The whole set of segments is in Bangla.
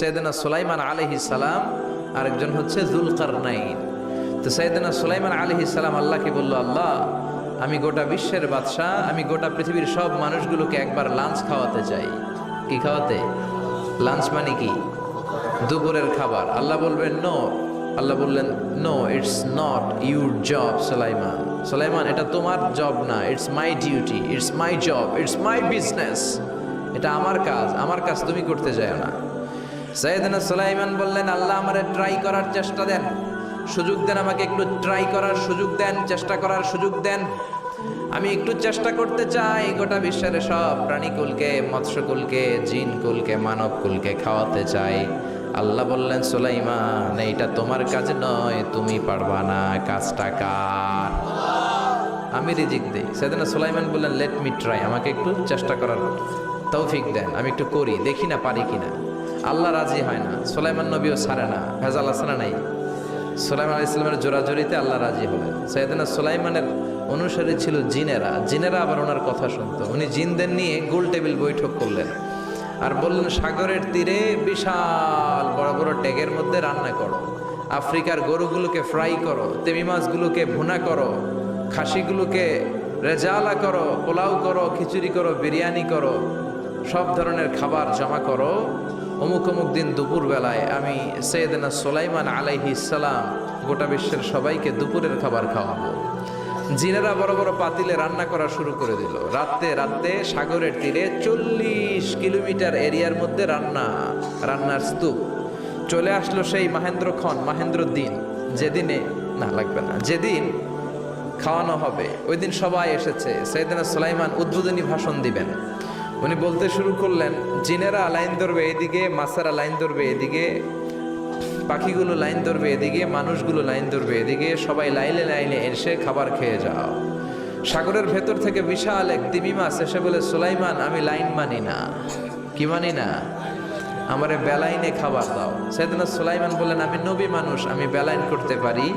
সাইয়েদনা সুলাইমান আলাইহিস সালাম, আরেকজন হচ্ছে যুলকারনাইন। তো সাইয়েদনা সুলাইমান আলাইহিস সালাম আল্লাহকে বলল, আল্লাহ আমি গোটা বিশ্বের বাদশাহ, আমি গোটা পৃথিবীর সব মানুষগুলোকে একবার লাঞ্চ খাওয়াতে চাই। কি খাওয়াতে? লাঞ্চ মানে কি? দুপুরের খাবার। আল্লাহ বলবেন নো। আল্লাহ বললেন no, it's not your job Sulaiman. Sulaiman, এটা তোমার জব না, it's my duty, it's my job, it's my business. এটা আমার কাজ, আমার কাজ তুমি করতে যাও না। সাইয়েদনা সুলাইমান বললেন, আল্লাহ আমারে ট্রাই করার চেষ্টা দেন, সুযোগ দেন, আমাকে একটু ট্রাই করার সুযোগ দেন, চেষ্টা করার সুযোগ দেন। আমি একটু চেষ্টা করতে চাই গোটা বিশ্বের সব প্রাণীকুলকে, মৎস্যকুলকে, জিনকুলকে, মানবকুলকে খাওয়াতে চাই। আল্লাহ বললেন, সুলাইমান এইটা তোমার কাজ নয়, তুমি পারবা না, কাজটা কার? আমি রিজিক দেই। সাইয়েদনা সুলাইমান বললেন, লেট মি ট্রাই, আমাকে একটু চেষ্টা করার তৌফিক দেন, আমি একটু করি, দেখি না পারি কিনা। আল্লাহ রাজি হয় না, সুলাইমান নবীও ছাড়ে না। ভেজাল আছে না নাই? সুলাইমান আলাইহিস সালামের জোরাজোরিতে আল্লাহ রাজি হলেন। সাইয়েদনা সুলাইমানের অনুসারী ছিল জিনেরা। জিনেরা আবার ওনার কথা শুনতো। উনি জিনদের নিয়ে গোল টেবিল বৈঠক করলেন আর বললেন, সাগরের তীরে বিশাল বড় বড় ডেগের মধ্যে রান্না করো, আফ্রিকার গরুগুলোকে ফ্রাই করো, তেমি মাছগুলোকে ভুনা করো, খাসিগুলোকে রেজালা করো, পোলাও করো, খিচুড়ি করো, বিরিয়ানি করো, সব ধরনের খাবার জমা করো। অমুক অমুক দিন দুপুর বেলায় আমি সাইয়েদনা সুলাইমান আলাইহিস সালাম গোটা বিশ্বের সবাইকে দুপুরের খাবার খাওয়াবো। জিনেরা বড় বড় পাতিলে রান্না করা শুরু করে দিল। রাতে রাতে সাগরের তীরে 40 কিলোমিটার এরিয়ার মধ্যে রান্নার স্তূপ। চলে আসলো সেই মাহেন্দ্র দিন, যেদিনে না লাগবে না, যেদিন খাওয়ানো হবে ওই দিন সবাই এসেছে। সাইয়েদনা সুলাইমান উদ্বোধনী ভাষণ দিবেন। উনি বলতে শুরু করলেন, জিনেরা লাইন ধরবে এদিকে, মাছেরা লাইন ধরবে এদিকে, পাখিগুলো লাইন ধরবে এদিকে, মানুষগুলো লাইন ধরবে এদিকে, সবাই লাইনে লাইনে এসে খাবার খেয়ে যাও। সাগরের ভেতর থেকে বিশাল এক তিমি মাছ এসে বলে, সুলাইমান আমি লাইন মানি না। কি মানি না? আমারে বেলাইনে খাবার দাও। সাইয়েদনা সুলাইমান বললেন, আমি নবী মানুষ, আমি বেলাইন করতে পারি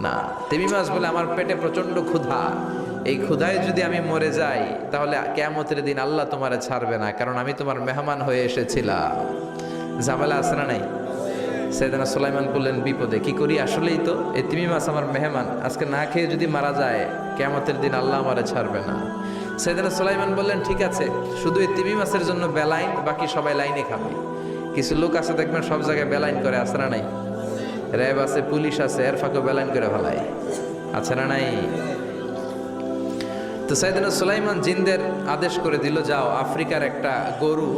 না। তিমি মাছ বলে, আমার পেটে প্রচন্ড ক্ষুধা, এই ক্ষুধায় যদি আমি মরে যাই তাহলে কিয়ামতের দিন আল্লাহ তোমারে ছাড়বে না, কারণ আমি তোমার মেহমান হয়ে এসেছিলাম। ঝামেলা আছে না নাই? সাইয়েদনা সুলাইমান বললেন, বিপদে কি করি? আসলেই তো এই তিমি মাছ আমার মেহমান, আজকে না খেয়ে যদি মারা যায় কিয়ামতের দিন আল্লাহ আমারে ছাড়বে না। সাইয়েদনা সুলাইমান বললেন, ঠিক আছে, শুধু এই তিমি মাছের জন্য বেলাইন, বাকি সবাই লাইনে খাবে। কিছু লোক আছে দেখবেন সব জায়গায় বেলাইন করে, আছে না নাই? র্যাব আছে, পুলিশ আছে, এর ফাঁকেও বেলাইন করে ফেলায়, আছে না নাই? তো সাইয়েদনা সুলাইমান জিনদের আদেশ করে দিল, যাও আফ্রিকার একটা গরু,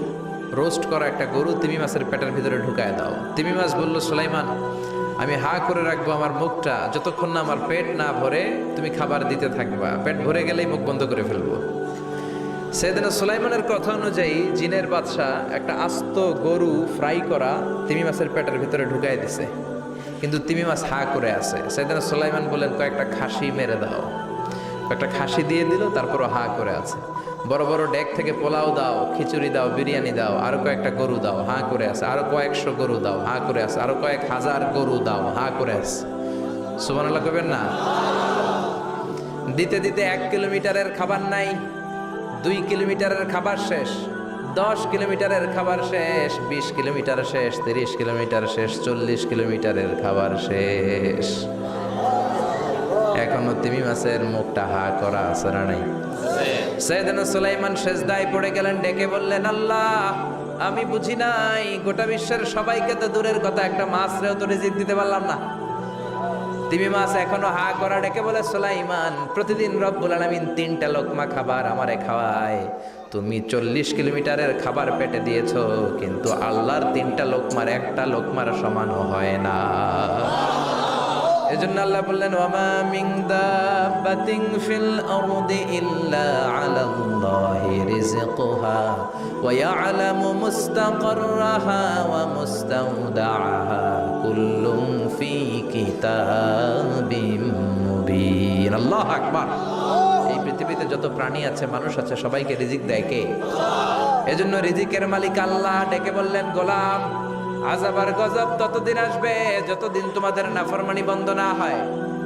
রোস্ট করা একটা গরু তিমি মাছের পেটের ভিতরে ঢুকায় দাও। তিমি মাছ বলল, সুলাইমান আমি হা করে রাখবো আমার মুখটা, যতক্ষণ না আমার পেট না ভরে তুমি খাবার দিতে থাকবা, পেট ভরে গেলেই মুখ বন্ধ করে ফেলবো। সাইয়েদনা সুলাইমানের কথা অনুযায়ী জিনের বাদশা একটা আস্ত গরু ফ্রাই করা তিমি মাছের পেটের ভিতরে ঢুকাই দিছে, কিন্তু তিমি মাছ হা করে আছে। সাইয়েদনা সুলাইমান বললেন, কয়েকটা খাসি মেরে দাও। একটা খাসি দিয়ে দিল, তারপরও হা করে আছে। বড় বড় ডেক থেকে পোলাও দাও, খিচুড়ি দাও, বিরিয়ানি দাও, আরো কয়েকটা গরু দাও, হা করে আছে। আরো কয়েকশো গরু দাও, হা করে আছে। আরো কয়েক হাজার গরু দাও, হা করে আছে। সুবহানাল্লাহ কইবেন না? দিতে দিতে 1 কিলোমিটারের খাবার নাই, 2 কিলোমিটারের খাবার শেষ, 10 কিলোমিটারের খাবার শেষ, 20 কিলোমিটার শেষ, 30 কিলোমিটার শেষ, 40 কিলোমিটারের খাবার শেষ। এখনো তিমি মাছের মুখটা হা করা আছে না নাই? সাইয়েদনা সুলাইমান সেজদায় পড়ে গেলেন, ডেকে বললেন, আল্লাহ আমি বুঝি নাই, গোটা বিশ্বের সবাইকে তো দূরের কথা, একটা মাছরেও তো রিজিক দিতে পারলাম না। তিমি মাছ এখনো হা করা, ডেকে বলে, সুলাইমান প্রতিদিন রব্বুল আলামিন 3টা লোকমা খাবার আমারে খাওয়ায়, তুমি 40 কিলোমিটারের খাবার পেটে দিয়েছো, কিন্তু আল্লাহর 3টা লোকমার একটা লোকমার সমানও হয় না। এজন্য আল্লাহ বললেন, ওয়ামা মিন দাব্বাতিন ফিল আরদি ইল্লা আলাল্লাহি রিজকুহা ওয়া ইয়ালামু মুস্তাকাররাহা ওয়া মুস্তাওদাআহা কুল্লুম ফি কিতাবিম মুবিন। আল্লাহু আকবার। এই পৃথিবীতে যত প্রাণী আছে, মানুষ আছে, সবাইকে রিজিক দেয় কে? এজন্য রিজিকের মালিক আল্লাহ। ডেকে বললেন, গোলাম আযাব আর গজব ততদিন আসবে যতদিন তোমাদের নাফরমানি বন্ধ না হয়,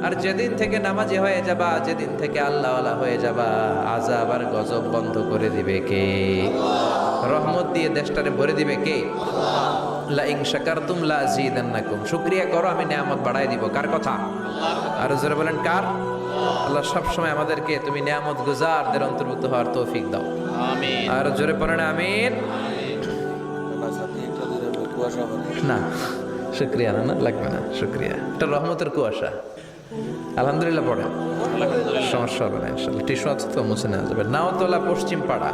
আর যেদিন থেকে নামাজি হয়ে যাবা, যেদিন থেকে আল্লাহওয়ালা হয়ে যাবা, আযাব আর গজব বন্ধ করে দিবে কে? রহমত দিয়ে দেশটারে ভরে দিবে কে? লা ইন শাকারতুম লা আযীদান্নাকুম, শুকরিয়া করো আমি নিয়ামত বাড়াই দিব। কার কথা? আর জোরে বলেন কার? আল্লাহ সব সময় আমাদেরকে তুমি নিয়ামত গুজারদের অন্তর্ভুক্ত হওয়ার তৌফিক দাও, আমিন। আর জোরে পড়েন আমিন। না শুকরিয়া না, লাগবে না শুকরিয়া, এটা রহমতের কুয়াশা। আলহামদুলিল্লাহ পড়েন, সমস্যা হবে না ইনশাআল্লাহ। টিস্যু আছে তো, মুছে নেওয়া যাবে। নাওতলা পশ্চিম পাড়া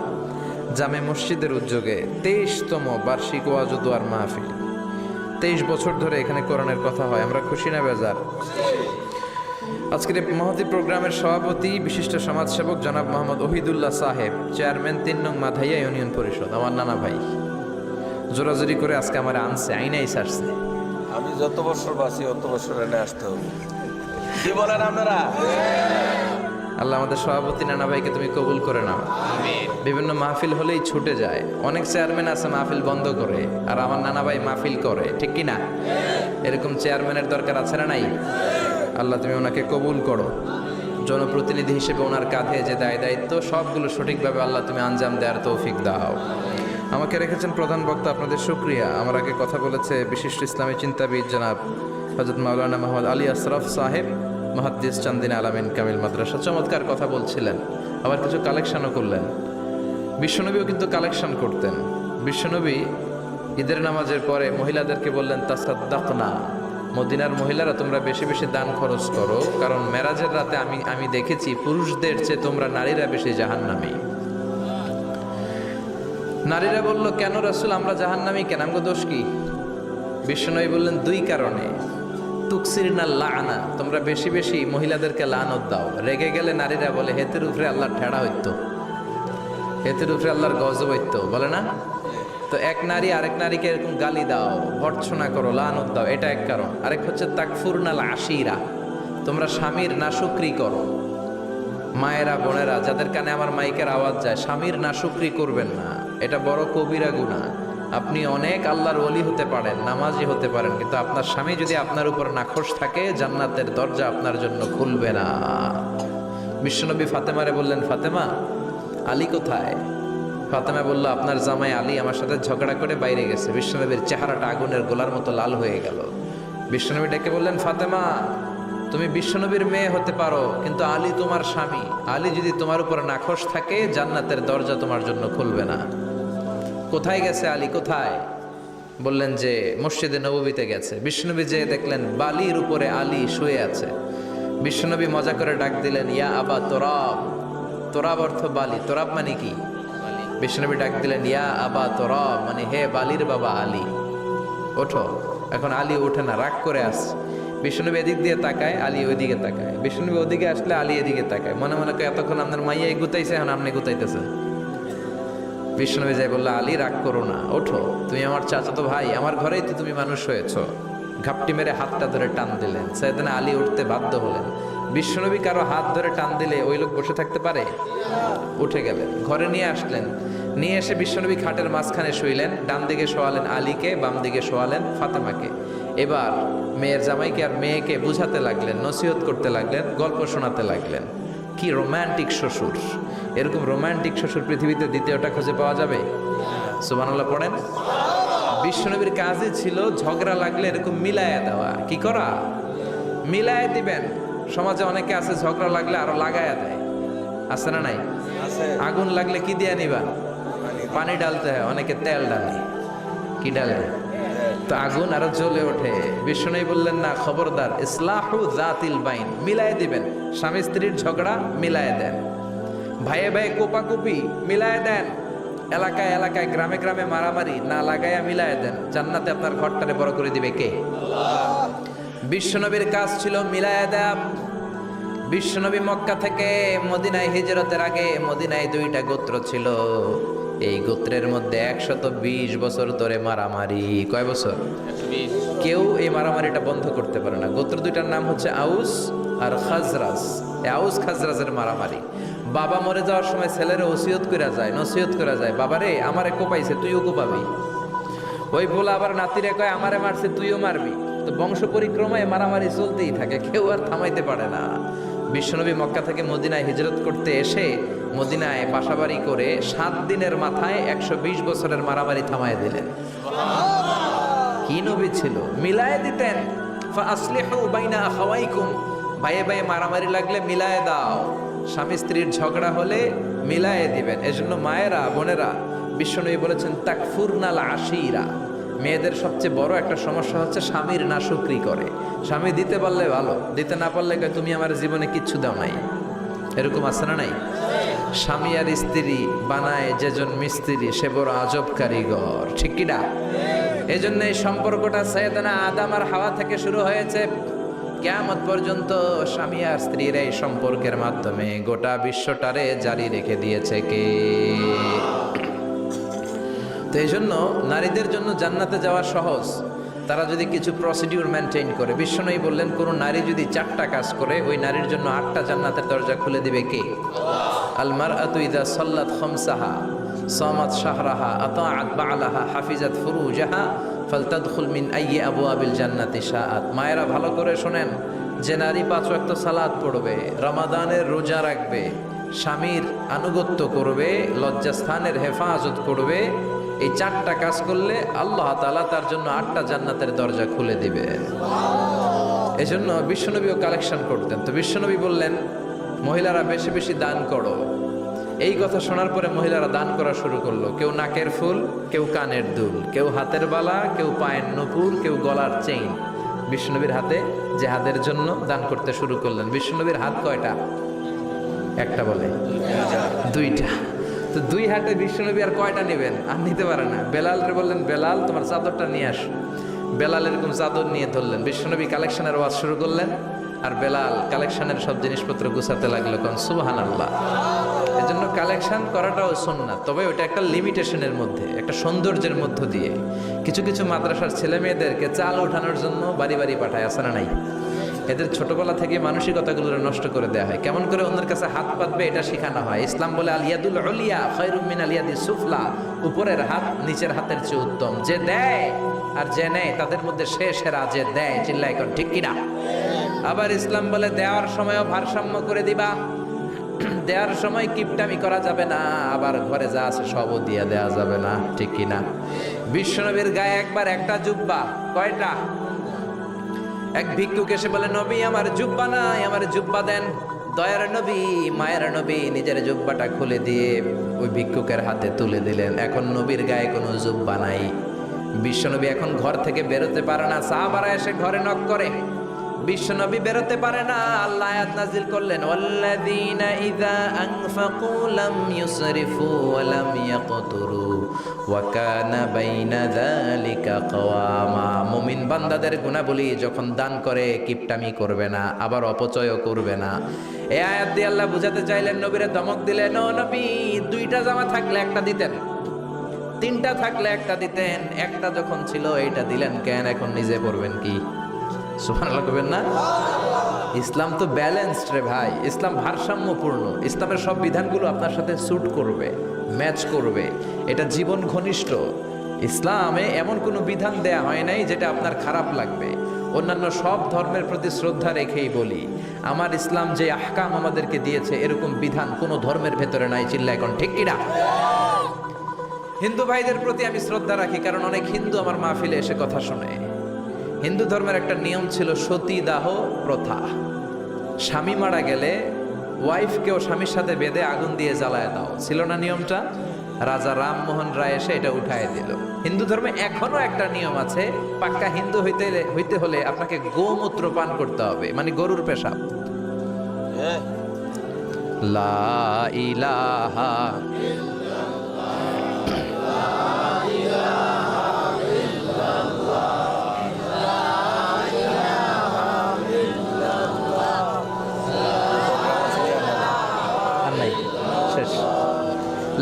জামে মসজিদের উদ্যোগে 23তম বার্ষিক ওয়াজ ও দোয়ার মাহফিল। 23 বছর ধরে এখানে কোরআনের কথা হয়, আমরা খুশি না বেজার? আজকের এই মহতী প্রোগ্রামের সভাপতি বিশিষ্ট সমাজসেবক জনাব মোহাম্মদ ওহিদুল্লাহ সাহেব, চেয়ারম্যান 3 নং মাথাইয়া ইউনিয়ন পরিষদ, আমার নানা ভাই। জোরাজোরি করে আজকে আমার আনছে, আইনাই সারছে। আমি যত বছর বাঁচি অত বছর এনে আসতে হবে, কি বলেন আপনারা? আল্লাহ আমাদের সভাপতি নানা ভাইকে তুমি কবুল করে নাও। বিভিন্ন মাহফিল হলেই ছুটে যায়, অনেক চেয়ারম্যান আছে মাহফিল বন্ধ করে, আর আমার নানা ভাই মাহফিল করে, ঠিক কি না? এরকম চেয়ারম্যানের দরকার আছে না নাই? আল্লাহ তুমি ওনাকে কবুল করো, জনপ্রতিনিধি হিসেবে ওনার কাঁধে যে দায়িত্ব সবগুলো সঠিকভাবে আল্লাহ তুমি আঞ্জাম দেওয়ার তৌফিক দাও। আমাকে রেখেছেন প্রধান বক্তা, আপনাদের শুকরিয়া। আমার আগে কথা বলেছে বিশিষ্ট ইসলামী চিন্তাবিদ জনাব হযরত মাওলানা মোহাম্মদ আলী আশরাফ সাহেব, মুহাদ্দিস চান্দিনা আলামিন কামিল মাদ্রাসা, চমৎকার কথা বলছিলেন, আবার কিছু কালেকশনও করলেন। বিশ্বনবীও কিন্তু কালেকশন করতেন। বিশ্বনবী ঈদের নামাজের পরে মহিলাদেরকে বললেন তাসাদ্দাকনা, মদিনার মহিলারা তোমরা বেশি বেশি দান খরচ করো, কারণ মেরাজের রাতে আমি দেখেছি পুরুষদের চেয়ে তোমরা নারীরা বেশি জাহান্নামী। নারীরা বলল কেন রাসূল, আমরা জাহান্নামী কেন, আমগো দোষ কি? বিশ্বনবী বললেন 2 কারণে। তুকসিরনা লাআনা, তোমরা বেশি বেশি মহিলাদেরকে লানত দাও। রেগে গেলে নারীরা বলে হেতের উপরে আল্লাহর ঠেড়া হইতো, হেতের উপরে আল্লাহর গজব হইতো, বলে না? তো এক নারী আরেক নারীকে এরকম গালি দাও, ভর্ৎসনা করো, লানত দাও, এটা এক কারণ। আরেক হচ্ছে তাকফুরনাল আশিরা, তোমরা স্বামীর নাশুকরি করো। মায়েরা বোনেরা যাদের কানে আমার মাইকের আওয়াজ যায়, স্বামীর নাশুকরি করবেন না, এটা বড় কবিরা গুনাহ। আপনি অনেক আল্লাহর ওলি হতে পারেন, নামাজি হতে পারেন, কিন্তু আপনার স্বামী যদি আপনার উপর নাখোশ থাকে, জান্নাতের দরজা আপনার জন্য খুলবে না। বিশ্বনবী ফাতেমারে বললেন, ফাতেমা আলী কোথায়? ফাতেমা বলল, আপনার জামাই আলী আমার সাথে ঝগড়া করে বাইরে গেছে। বিশ্বনবীর চেহারাটা আগুনের গোলার মতো লাল হয়ে গেল। বিশ্বনবী ডেকে বললেন, ফাতেমা তুমি বিশ্বনবীর মেয়ে হতে পারো, কিন্তু আলী তোমার স্বামী। আলী যদি তোমার উপর নাখোশ থাকে, জান্নাতের দরজা তোমার জন্য খুলবে না। কোথায় গেছে আলী, কোথায়? বললেন যে মসজিদে নববীতে গেছে। বিশ্বনবী যে দেখলেন বালির উপরে আলী শুয়ে আছে। বিশ্বনবী মজা করে ডাক দিলেন, ইয়া আবা তোরাব। তোরাব অর্থ বালি, তোরাব মানে কি? বিশ্বনবী ডাক দিলেন, ইয়া আবা তোরাব, মানে হে বালির বাবা আলী, ওঠো। এখন আলী ওঠে না, রাগ করে আসছে। বিশ্বনবী এদিক দিয়ে তাকায়, আলী ওইদিকে তাকায়। বিশ্বনবী ওদিকে আসলে আলী এদিকে তাকায়, মনে মনে করে এতক্ষণ আপনার মাইয়া গুতাইছে, এখন আপনি গুতাইতেছেন। বিশ্বনবী যাই বললো, আলী রাগ করো না, ওঠো, তুমি আমার চাচাতো ভাই, আমার ঘরেই তো তুমি মানুষ হয়েছো। ঘাপটি মেরে হাতটা ধরে টান দিলেন। সাইয়েদনা আলী উঠতে বাধ্য হলেন। বিশ্বনবী কারো হাত ধরে টান দিলে ওই লোক বসে থাকতে পারে? উঠে গেলেন, ঘরে নিয়ে আসলেন। নিয়ে এসে বিশ্বনবী খাটের মাঝখানে শুইলেন। ডান দিকে শোয়ালেন আলীকে, বাম দিকে শোয়ালেন ফাতেমাকে। এবার মেয়ের জামাইকে আর মেয়েকে বুঝাতে লাগলেন, নসিহত করতে লাগলেন, গল্প শোনাতে লাগলেন। কি রোমান্টিক শ্বশুর! এরকম রোমান্টিক শ্বশুর পৃথিবীতে দ্বিতীয়টা খুঁজে পাওয়া যাবে? সুবহানাল্লাহ পড়েন। বিশ্বনবীর কাজই ছিল ঝগড়া লাগলে এরকম মিলায়া দেওয়া। কি করা? মিলায়া দিবেন। সমাজে অনেকে আছে ঝগড়া লাগলে আরো লাগায়া দেয়, আছে না নাই? আগুন লাগলে কি দিয়ে নিবা? পানি ডালতে হয়, অনেকে তেল ডালে। কি ডালে? তো আগুন আরো জ্বলে ওঠে। বিশ্বনবী বললেন, না, খবরদার, ইসলাহু যাতিল বাইন, মিলায় দিবেন। স্বামী স্ত্রীর ঝগড়া মিলায় দেন, ভাইয়ে ভাইয়ে কোপাকুপি মিলায় দেন, এলাকায় এলাকায় গ্রামে গ্রামে মারামারি না লাগাইয়া মিলায় দেন। জান্নাতে আপনার ঘরটারে বড় করে দিবে কে? বিশ্বনবীর কাজ ছিল মিলায় দেয়া। বিশ্বনবী মক্কা থেকে মদিনায় হিজরতের আগে মদিনায় 2টা গোত্র ছিল। এই গোত্রের মধ্যে 120 বছর ধরে মারামারি। কয় বছর? কেউ এই মারামারিটা বন্ধ করতে পারে না। গোত্র 2টার নাম হচ্ছে আউস আর খাজরাজ। আউস খাজরাজের মারামারি। বাবা মরে যাওয়ার সময় ছেলের ওসিয়ত করা যায়, নসিহত করা যায়, বাবারে আমারে কোপাইছে, তুইও কোপাবি। ওই বলে আবার নাতিরে কয়, আমারে মারছে, তুইও মারবি। তো বংশ পরিক্রমায় মারামারি চলতেই থাকে, কেউ আর থামাইতে পারে না। বিশ্বনবী মক্কা থেকে মদিনায় হিজরত করতে এসে মদিনায় বাসাবাড়ি করে 7 দিনের মাথায় 120 বছরের মারামারি থামায় দিলেন। কি নবী ছিল, মিলায়ে দিতেন। ফাসলিহু বাইনা আখাওয়াইকুম, ভাইয়ে ভাইয়ে মারামারি লাগলে মিলায়ে দাও, স্বামী স্ত্রীর ঝগড়া হলে মিলায়ে দিবেন। এজন্য মায়েরা বোনেরা, বিশ্বনবী বলেছেন তাকফুরনাল আশিরা, মেয়েদের সবচেয়ে বড় একটা সমস্যা হচ্ছে স্বামীর নাশুকরি করে। স্বামী দিতে পারলে ভালো, দিতে না পারলে কয় তুমি আমার জীবনে কিচ্ছু দাও নাই। এরকম আছে না নাই? স্বামী আর স্ত্রী বানায় যেজন মিস্ত্রি সে বড় আজব কারিগর, ঠিক কিনা? এই জন্য এই সম্পর্কটা সাইয়েদনা আদম আর হাওয়া থেকে শুরু হয়েছে, কিয়ামত পর্যন্ত স্বামী আর স্ত্রীর এই সম্পর্কের মাধ্যমে গোটা বিশ্বটারে জারি রেখে দিয়েছে কে? তো এই জন্য নারীদের জন্য জান্নাতে যাওয়া সহজ, তারা যদি কিছু প্রসিডিউর মেনটেন করে। বিশ্বনবী বললেন কোন নারী যদি 4টা কাজ করে ওই নারীর জন্য 8টা জান্নাতের দরজা খুলে দিবে কে? আল মারআতু ইযা সাল্লাত খামসাহা সামাত শাহরাহা আতাআত বা'লাহা হাফিজাত ফুরুজাহা ফালতাদখুল মিন আইয়ি আবওয়াবিল জান্নাতি শাআত। মায়েরা ভালো করে শুনেন, যে নারী 5 ওয়াক্ত সালাত পড়বে, রমাদানের রোজা রাখবে, স্বামীর আনুগত্য করবে, লজ্জাস্থানের হেফাজত করবে, এই 4টা কাজ করলে আল্লাহ তাআলা তার জন্য 8টা জান্নাতের দরজা খুলে দিবে। এজন্য বিশ্বনবীও কালেকশন করতেন। তো বিশ্বনবী বললেন মহিলারা বেশি বেশি দান করো। এই কথা শোনার পরে মহিলারা দান করা শুরু করলো। কেউ নাকের ফুল, কেউ কানের দুল, কেউ হাতের বালা, কেউ পায়ের নূপুর, কেউ গলার চেইন বিশ্বনবীর হাতে জেহাদের জন্য দান করতে শুরু করলেন। বিশ্বনবীর হাত কয়টা? একটা বলে 2টা। তো 2 হাতে বিশ্বনবী আর কয়টা নেবেন? আর নিতে পারে না। বেলালরে বললেন বেলাল তোমার চাদরটা নিয়ে আস। বেলাল এরকম চাদর নিয়ে ধরলেন। বিশ্বনবী কালেকশনের ওয়াজ শুরু করলেন আর বেলাল কালেকশনের সব জিনিসপত্র গুছাতে লাগলো। কোন সুবহানাল্লাহ। এজন্য কালেকশন করাটাও সুন্নাত, তবে ওটা একটা লিমিটেশনের মধ্যে, একটা সৌন্দর্যের মধ্য দিয়ে। কিছু কিছু মাদ্রাসার ছেলে মেয়েদেরকে চাল ওঠানোর জন্য বাড়ি বাড়ি পাঠায়, আসে না নাই? এদের ছোটবেলা থেকে মানসিকতাগুলো নষ্ট করে দেওয়া হয়। কেমন করে অন্যের কাছে হাত পাতবে এটা শেখানো হয়। ইসলাম বলে আলিয়াদুল উলিয়া খায়রুম মিন আলিয়াদিস সুফলা, উপরের হাত নিচের হাতের চেয়ে উত্তম। যে দেয় আর যে নেয় তাদের মধ্যে সেরা যে দেয়। চিল্লায় কোন ঠিক কিনা? আবার ইসলাম বলে দেওয়ার সময়ও ভারসাম্য করে দিবা, দেওয়ার সময় কিপটামি করা যাবে না, আবার ঘরে যা আছে সবও দিয়ে দেওয়া যাবে না, ঠিক কিনা? বিশ্বনবীর গায়ে একবার একটা জুব্বা, কয়টা? এক ভিক্ষুক এসে বলে নবী আমার জুব্বা নাই, আমার জুব্বা দেন। দয়ার নবী মায়ের নবী নিজের জুব্বাটা খুলে দিয়ে ওই ভিক্ষুকের হাতে তুলে দিলেন। এখন নবীর গায়ে কোনো জুব্বা নাই। বিশ্বনবী এখন ঘর থেকে বেরোতে পারে না। সাহাবারা এসে ঘরে নক করে, বিশ্বনবী বেরোতে পারে না। আল্লাহ আয়াত নাজিল করলেন ওয়াল্লাযীনা ইযা আনফাকু লাম ইউসরিফু ওয়া লাম ইয়াকতুরু ওয়া কানা বাইনা যালিকা কওয়ামা। মুমিন বান্দাদের গুণাবলী যখন দান করে কিপটামি করবে না, আবার অপচয়ও করবে না। এই আয়াত দিয়ে আল্লাহ বুঝাতে চাইলেন, নবীরে ধমক দিলেন, ও নবী 2টা জামা থাকলে একটা দিতেন, 3টা থাকলে একটা দিতেন, একটা যখন ছিল এইটা দিলেন কেন? এখন নিজে পড়বেন কি? সুবহানাল্লাহ করবেন না? ইসলাম তো ব্যালেন্সড রে ভাই, ইসলাম ভারসাম্যপূর্ণ। ইসলামের সব বিধানগুলো আপনার সাথে স্যুট করবে, ম্যাচ করবে, এটা জীবন ঘনিষ্ঠ। ইসলামে এমন কোনো বিধান দেয়া হয় নাই যেটা আপনার খারাপ লাগবে। অন্যান্য সব ধর্মের প্রতি শ্রদ্ধা রেখেই বলি, আমার ইসলাম যে আহকাম আমাদেরকে দিয়েছে এরকম বিধান কোনো ধর্মের ভেতরে নাই। চিল্লা এখন ঠিক কিনা? হিন্দু ভাইদের প্রতি আমি শ্রদ্ধা রাখি, কারণ অনেক হিন্দু আমার মাহফিলে এসে কথা শোনে। হিন্দু ধর্মের একটা নিয়ম ছিল সতীদাহ প্রথা। স্বামী মারা গেলে ওয়াইফকেও স্বামীর সাথে বেঁধে আগুন দিয়ে জ্বালায় দাও, ছিল না নিয়মটা? রাজা রামমোহন রায় এসে এটা উঠায় দিল। হিন্দু ধর্মে এখনো একটা নিয়ম আছে, পাক্কা হিন্দু হইতে হলে আপনাকে গোমূত্র পান করতে হবে, মানে গরুর পেশাব। লা ইলাহা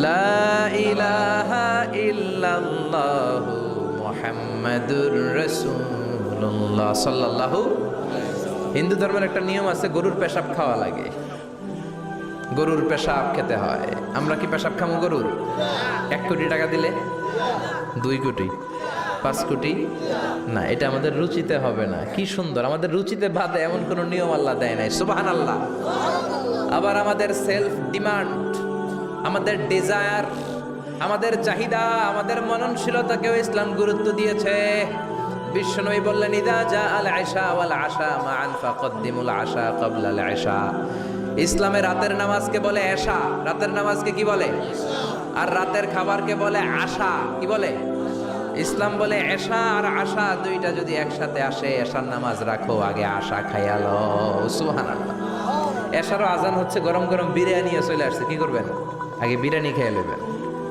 লা ইলাহা ইল্লাল্লাহু মুহাম্মাদুর রাসূলুল্লাহ সাল্লাল্লাহু। হিন্দু ধর্মের একটা নিয়ম আছে, গরুর পেশাব খাওয়া লাগে, গরুর পেশাব খেতে হয়। আমরা কি পেশাব খামো গরুর? 1 কোটি টাকা দিলে? 2 কোটি? 5 কোটি? না, এটা আমাদের রুচিতে হবে না। কি সুন্দর, আমাদের রুচিতে বাদে এমন কোন নিয়ম আল্লাহ দেয় নাই। সুবহানাল্লাহ। আবার আমাদের সেলফ ডিমান্ড, আমাদের ডিজায়ার, আমাদের চাহিদা, আমাদের মননশীলতাকেও ইসলাম গুরুত্ব দিয়েছে। বিশ্বনবী বললেন, ইদা জা আল আশা ওয়াল আশা মান ফাকদ্দিমুল আশা ক্বাবলা আল আশা। ইসলামে রাতের নামাজকে বলে এশা, রাতের নামাজকে কি বলে? আর রাতের খাবারকে বলে আশা, কি বলে? ইসলাম বলে এশা আর আশা দুইটা যদি একসাথে আসে, এশার নামাজ রাখো, আগে আশা খাইয়ালো। সুবহানাল্লাহ। এশারও আজান হচ্ছে, গরম গরম বিরিয়ানিও চলে আসছে, কি করবেন? আগে বিরিয়ানি খেয়ে নেবেন,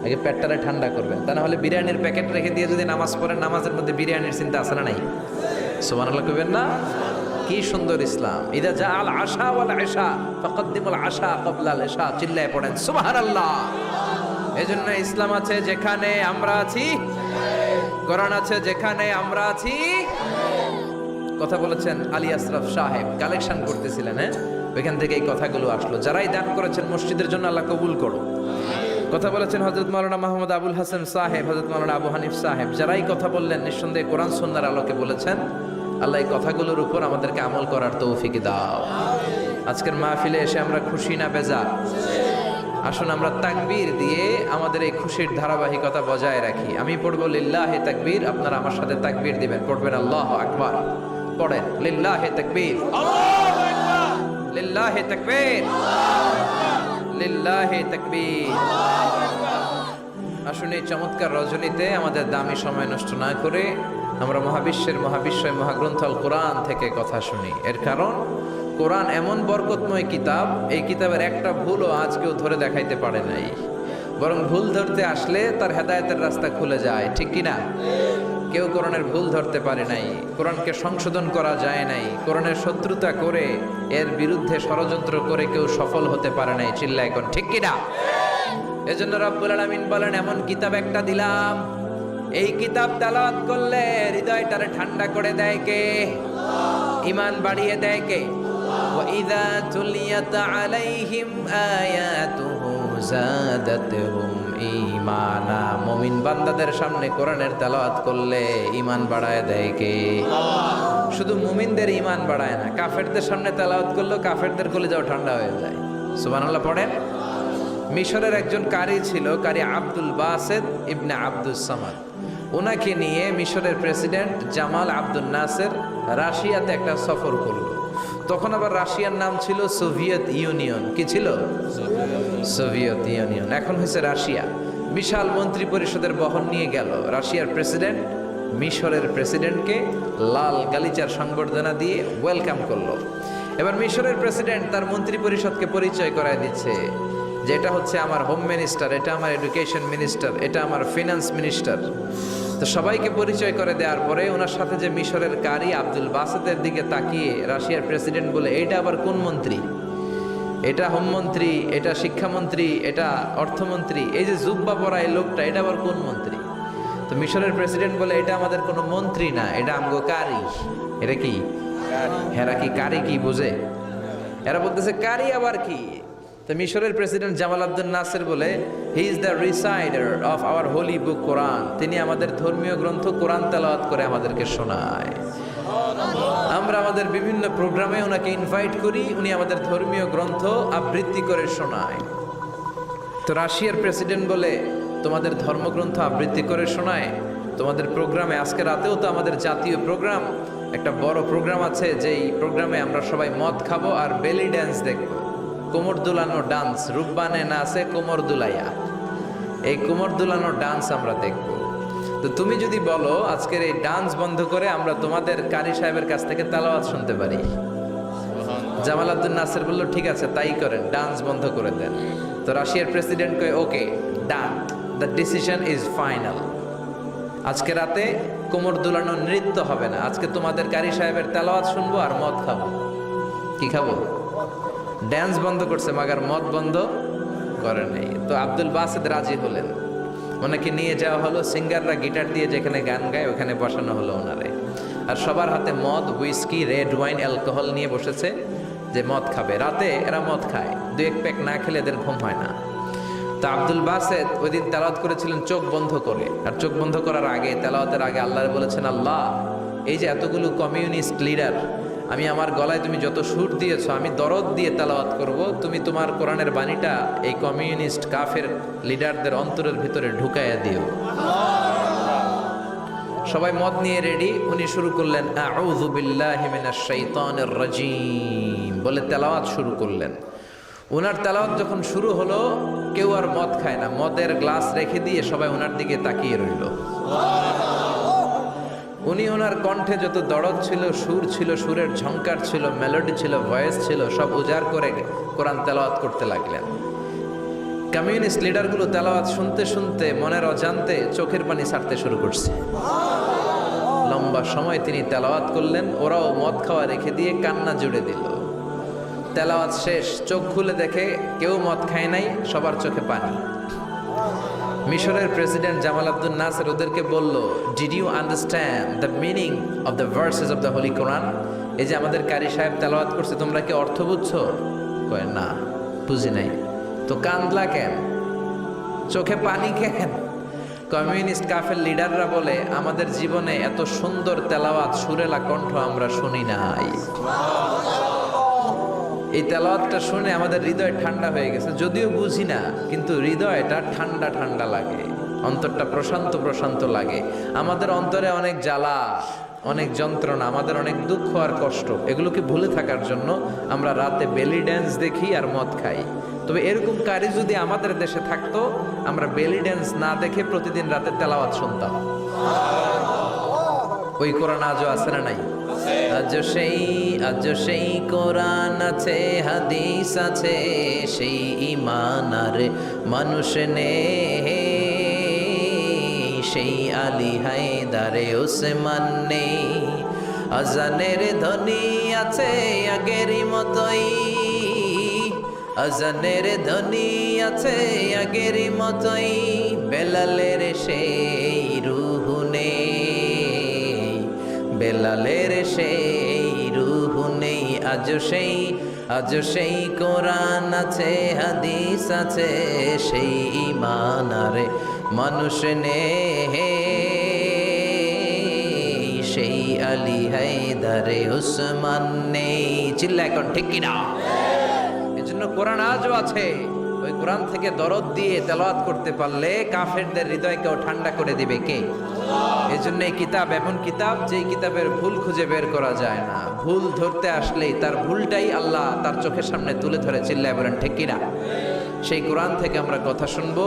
আগে পেটটারে ঠান্ডা করবেন। তা না হলে বিরিয়ানির প্যাকেট রেখে দিয়ে যদি নামাজ পড়েন, নামাজের মধ্যে বিরিয়ানির চিন্তা আছে না নাই? সুবহানাল্লাহ কইবেন না? কি সুন্দর ইসলাম। ইদা জা আল আশা ওয়াল আশা ফাকদ্দিমুল আশা ক্বাবলা আল আশা। চিল্লায় পড়েন সুবহানাল্লাহ। এজন্য ইসলাম আছে যেখানে আমরা আছি, কোরআন আছে যেখানে আমরা আছি। কথা বলেছেন আলী আশরাফ সাহেব, কালেকশন করতেছিলেন, হ্যাঁ, ওইখান থেকে এই কথাগুলো আসলো। যারাই দান করেছেন মসজিদের জন্য আল্লাহ কবুল করো। কথা বলেছেন হযরত মাওলানা মাহমুদ আবুল হাসান সাহেব, হযরত মাওলানা আবু হানিফ সাহেব, যারাই কথা বললেন নিঃসন্দেহে কোরআন সুন্নাহর আলোকে বলেছেন। আল্লাহ এই কথাগুলোর উপর আমাদেরকে আমল করার তৌফিক দাও। আজকের মাহফিলে এসে আমরা খুশি না বেজার? আসুন আমরা তাকবীর দিয়ে আমাদের এই খুশির ধারাবাহিকতা বজায় রাখি। আমি পড়বো লিল্লাহে তাকবীর, আপনারা আমার সাথে তাকবীর দিবেন। পড়বেন আল্লাহু আকবার। পড়েন লিল্লাহে তাকবীর, আল্লাহু আকবার, লিল্লাহে তাকবীর, লিল্লাহে তাকবীর। আসুন এই চমৎকার রজনীতে আমাদের দামি সময় নষ্ট না করে আমরা মহাবিশ্বের মহাবিশ্বয় মহাগ্রন্থ আল কোরআন থেকে কথা শুনি। এর কারণ কোরআন এমন বরকতময় কিতাব, এই কিতাবের একটা ভুলও আজ কেউ ধরে দেখাইতে পারে নাই। বরং ভুল ধরতে আসলে তার হেদায়েতের রাস্তা খুলে যায়, ঠিক কিনা? কেউ কোরআনের ভুল ধরতে পারে নাই, কোরআনকে সংশোধন করা যায় নাই, কোরআনের শত্রুতা করে এর বিরুদ্ধে ষড়যন্ত্র করে কেউ সফল হতে পারে নাই। চিল্লায় কোন ঠিক কিনা? এজন্য রব্বুল আলামিন বলেন, এমন কিতাব একটা দিলাম, এই কিতাব তেলাওয়াত করলে হৃদয়টারে ঠান্ডা করে দেয় কে? ঈমান বাড়িয়ে দেয় কে? وَإِذَا تُلِيَتْ عَلَيْهِمْ آيَاتُهُ زَادَتْهُمْ ঈমানা। মুমিন বান্দাদের সামনে কোরআনের তেলাওয়াত করলে ঈমান বাড়ায় দেয় কে? শুধু মুমিনদের ঈমান বাড়ায় না, কাফেরদের সামনে তেলাওয়াত করলেও কাফেরদের কলিজাও ঠান্ডা হয়ে যায়। সুবহানাল্লাহ পড়েন। মিশরের একজন কারি ছিল, কারি আব্দুল বাসেত ইবনে আব্দুস সামাদ। ওনাকে নিয়ে মিশরের প্রেসিডেন্ট জামাল আব্দুল নাসের রাশিয়াতে একটা সফর করলো। তখন আবার রাশিয়ার নাম ছিল সোভিয়েত ইউনিয়ন। কি ছিল? সোভিয়েত ইউনিয়ন, এখন হয়েছে রাশিয়া। বিশাল মন্ত্রী পরিষদের বহন নিয়ে গেল। রাশিয়ার প্রেসিডেন্ট মিশরের প্রেসিডেন্টকে লাল গালিচার সংবর্ধনা দিয়ে ওয়েলকাম করলো। এবার মিশরের প্রেসিডেন্ট তার মন্ত্রী পরিষদকে পরিচয় করায় দিচ্ছে যে এটা হচ্ছে আমার হোম মিনিস্টার, এটা আমার এডুকেশন মিনিস্টার, এটা আমার ফিনান্স মিনিস্টার। তো সবাইকে পরিচয় করে দেওয়ার পরে ওনার সাথে যে মিশরের কারি আব্দুল বাসেতের দিকে তাকিয়ে রাশিয়ার প্রেসিডেন্ট বলে, এইটা আবার কোন মন্ত্রী? এটা হোমমন্ত্রী, এটা শিক্ষামন্ত্রী, এটা অর্থমন্ত্রী, এই যে জুব্বা পরা এই লোকটা, এটা আবার কোন মন্ত্রী? তো মিশরের প্রেসিডেন্ট বলে, এটা আমাদের কোনো মন্ত্রী না, এটা আমগো কারি। এটা কি? হেরা কি কারি কি বুঝে? এরা বলতেছে কারি আবার কি? তো মিশরের প্রেসিডেন্ট জামাল আব্দুল নাসের বলে, he is the reciter of our holy book Quran. তিনি আমাদের ধর্মীয় গ্রন্থ কোরআন তেলাওয়াত করে আমাদেরকে শোনায়। আমরা আমাদের বিভিন্ন প্রোগ্রামে ওনাকে ইনভাইট করি, উনি আমাদের ধর্মীয় গ্রন্থ আবৃত্তি করে শোনায়। তো রাশিয়ার প্রেসিডেন্ট বলে, তোমাদের ধর্মগ্রন্থ আবৃত্তি করে শোনায় তোমাদের প্রোগ্রামে? আজকে রাতেও তো আমাদের জাতীয় প্রোগ্রাম, একটা বড় প্রোগ্রাম আছে, যেই প্রোগ্রামে আমরা সবাই মদ খাবো আর বেলি ড্যান্স দেখবো। কোমর দুলানো ডান্স, রূপবানে নাচে কোমর দুলাইয়া, এই কোমর দুলানো ডান্স আমরা দেখব। তো তুমি যদি বলো আজকের এই ডান্স বন্ধ করে আমরা তোমাদের কারি সাহেবের কাছ থেকে তেলাওয়াত শুনতে পারি, জামাল আব্দুল নাসের বলল ঠিক আছে তাই করেন, ডান্স বন্ধ করে দেন। তো রাশিয়ার প্রেসিডেন্ট কয়, ওকে ডান, দ্য ডিসিশন ইজ ফাইনাল। আজকে রাতে কোমর দুলানো নৃত্য হবে না, আজকে তোমাদের কারি সাহেবের তেলাওয়াত শুনবো আর মদ খাবো। কি খাবো? ড্যান্স বন্ধ করছে, মাগার মদ বন্ধ করে নেই। তো আব্দুল বাসেদ রাজি হলেন, ওনাকে নিয়ে যাওয়া হলো। সিঙ্গাররা গিটার দিয়ে যেখানে গান গায় ওখানে বসানো হলো ওনারে। আর সবার হাতে মদ, হুইস্কি, রেড ওয়াইন, অ্যালকোহল নিয়ে বসেছে যে মদ খাবে। রাতে এরা মদ খায়, 2-1 প্যাক না খেলে এদের ঘুম হয় না। তো আব্দুল বাসেদ ওই দিন তেলাওয়াত করেছিলেন চোখ বন্ধ করে। আর চোখ বন্ধ করার আগে, তেলাওয়াতের আগে আল্লাহ বলেছেন, আল্লাহ এই যে এতগুলো কমিউনিস্ট লিডার, আমি আমার গলায় তুমি যত সুর দিয়েছো, আমি দরদ দিয়ে তেলাওয়াত করব, তুমি তোমার কোরআনের বাণীটা এই কমিউনিস্ট কাফের লিডারদের অন্তরের ভিতরে ঢুকাইয়া দিও। সবাই মদ নিয়ে রেডি। উনি শুরু করলেন আউযু বিল্লাহি মিনাশ শাইতানির রাজিম বলে তেলাওয়াত শুরু করলেন। ওনার তেলাওয়াত যখন শুরু হলো, কেউ আর মদ খায় না, মদের গ্লাস রেখে দিয়ে সবাই ওনার দিকে তাকিয়ে রইল। উনি ওনার কণ্ঠে যত দরদ ছিল, সুর ছিল, সুরের ঝংকার ছিল, মেলোডি ছিল, ভয়েস ছিল, সব উজাড় করে কোরআন তেলাওয়াত করতে লাগলেন। কমিউনিস্ট লিডারগুলো তেলাওয়াত শুনতে শুনতে মনের অজান্তে চোখের পানি ছাড়তে শুরু করছে। লম্বা সময় তিনি তেলাওয়াত করলেন, ওরাও মদ খাওয়া রেখে দিয়ে কান্না জুড়ে দিল। তেলাওয়াত শেষ, চোখ খুলে দেখে কেউ মদ খায় নাই, সবার চোখে পানি। মিশরের প্রেসিডেন্ট জামাল আব্দুল নাসের ওদেরকে বলল, did you understand the meaning of the verses of the holy Quran? এই যে আমাদের কারি সাহেব তেলাওয়াত করছে, তোমরা কি অর্থ বুঝছো? কয় না, বুঝি নাই। তো কান্দলা কেন, চোখে পানি কেন? কমিউনিস্ট কাফের লিডাররা বলে, আমাদের জীবনে এত সুন্দর তেলাওয়াত, সুরেলা কণ্ঠ আমরা শুনি নাই। এই তেলাওয়াতটা শুনে আমাদের হৃদয় ঠান্ডা হয়ে গেছে, যদিও বুঝি না, কিন্তু হৃদয়টা ঠান্ডা ঠান্ডা লাগে, অন্তরটা প্রশান্ত প্রশান্ত লাগে। আমাদের অন্তরে অনেক জ্বালা, অনেক যন্ত্রণা, আমাদের অনেক দুঃখ আর কষ্ট, এগুলোকে ভুলে থাকার জন্য আমরা রাতে বেলি ড্যান্স দেখি আর মদ খাই। তবে এরকম কারি যদি আমাদের দেশে থাকতো, আমরা বেলি ড্যান্স না দেখে প্রতিদিন রাতে তেলাওয়াত শুনতাম। ওই কোরআন আজও আছে না নাই? আজ সেই কোরআন আছে, হাদিস আছে, সেই ঈমান আর মানুষ নে, সেই আলী হায়দারে ওসমান নেই। আজানের ধ্বনি আছে আগেরই মতোই, আজানের ধ্বনি আছে আগেরই মতোই, বেলালের সেই রূহ নেই, বেলালের সেই রূহ নেই। আজ সেই কোরআন আছে, হাদিস আছে, সেই ঈমান আর মানুষ নে, সেই আলী হায়দারে ওসমান নেই। চিল্লা এখন ঠিক কিনা? এজন্য কোরআন আজও আছে। ওই কোরআন থেকে দরদ দিয়ে তেলাওয়াত করতে পারলে কাফেরদের হৃদয়কেও ঠান্ডা করে দিবে কে? এজন্য এই কিতাব এমন কিতাব, যে কিতাবের ভুল খুঁজে বের করা যায় না। ভুল ধরতে আসলেই তার ভুলটাই আল্লাহ তার চোখের সামনে তুলে ধরে। চিল্লায় বলেন ঠিক কিনা? সেই কোরআন থেকে আমরা কথা শুনবো,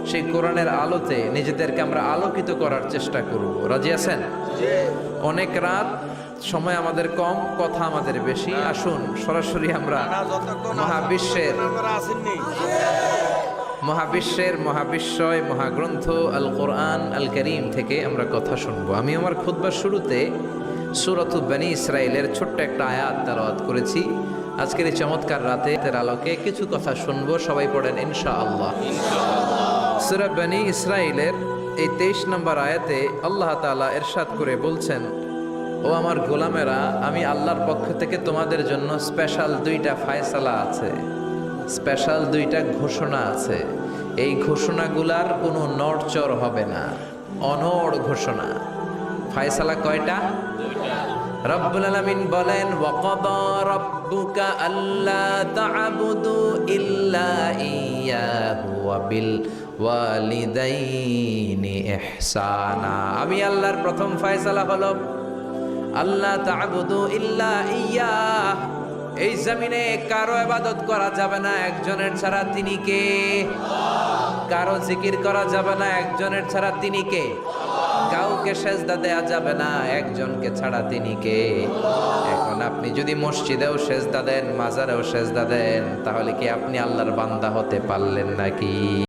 সেই কোরআনের আলোতে নিজেদেরকে আমরা আলোকিত করার চেষ্টা করব। রাজি আছেন? অনেক রাত, সময় আমাদের কম, কথা আমাদের বেশি। আসুন সরাসরি আমরা মহাবিশ্বয় মহাগ্রন্থ আল কোরআন আল করিম থেকে আমরা কথা শুনবো। আমি আমার খুতবার শুরুতে সূরাত বনী ইসরাইলের ছোট্ট একটা আয়াত তেলাওয়াত করেছি। আজকের এই চমৎকার রাতের আলোকে কিছু কথা শুনবো। সবাই পড়েন ইনশাআল্লাহ। সূরা বনী ইসরাইলের এই 23 নম্বর আয়াতে আল্লাহ তাআলা ইরশাদ করে বলছেন, ও আমার গোলামেরা, আমি আল্লাহর পক্ষ থেকে তোমাদের জন্য স্পেশাল 2টা ফায়সালা আছে, স্পেশাল 2টা ঘোষণা আছে। এই ঘোষণাগুলার কোনো নড়চড় হবে না, অনড় ঘোষণা। ফায়সালা কয়টা? 2টা। রব্বুল আলামিন বলেন, ওয়াকাদা রাব্বুকা আল্লা তা'বুদু ইল্লা ইয়্যাহু ওয়া বিল ওয়ালিদাইনি ইহসানা। আমি আল্লাহর প্রথম ফায়সালা হলো আল্লাহ তা'বুদু ইল্লা ইয়্যাহ। এই জমিনে কারো ইবাদত করা যাবে না একজনের ছাড়া, তিনি কে? কারো জিকির করা যাবে না একজনের ছাড়া, তিনি কে? কাউকে সেজদা দেয়া যাবে না একজনকে ছাড়া, তিনি কে? এখন আপনি যদি মসজিদেও সেজদা দেন, মাজারেও সেজদা দেন, তাহলে কি আপনি আল্লাহর বান্দা হতে পারলেন নাকি?